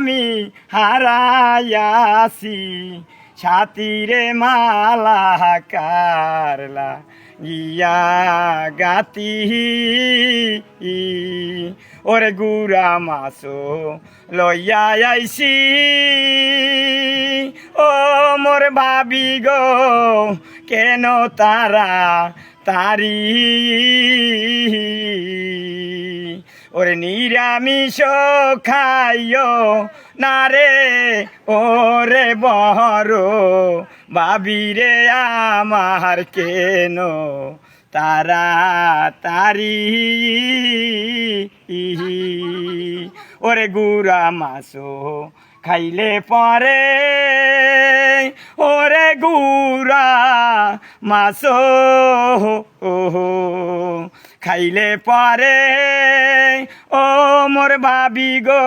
আমি হারাইয়াছি ছাতিরে মালা কারলা গিয়া গাতি ওরে গুড়া মাছো লইয়া আইছি ও মোর ভাবি গো কেন তারা তারি ওরে নিরামিষ খাইও না রে ওরে বড় ভাবিরে আমার কেন তারা তারি ওরে গুড়া মাছো খাইলে পরে ওরে গুড়া মাছো খাইলে পরে ও মোর ভাবি গো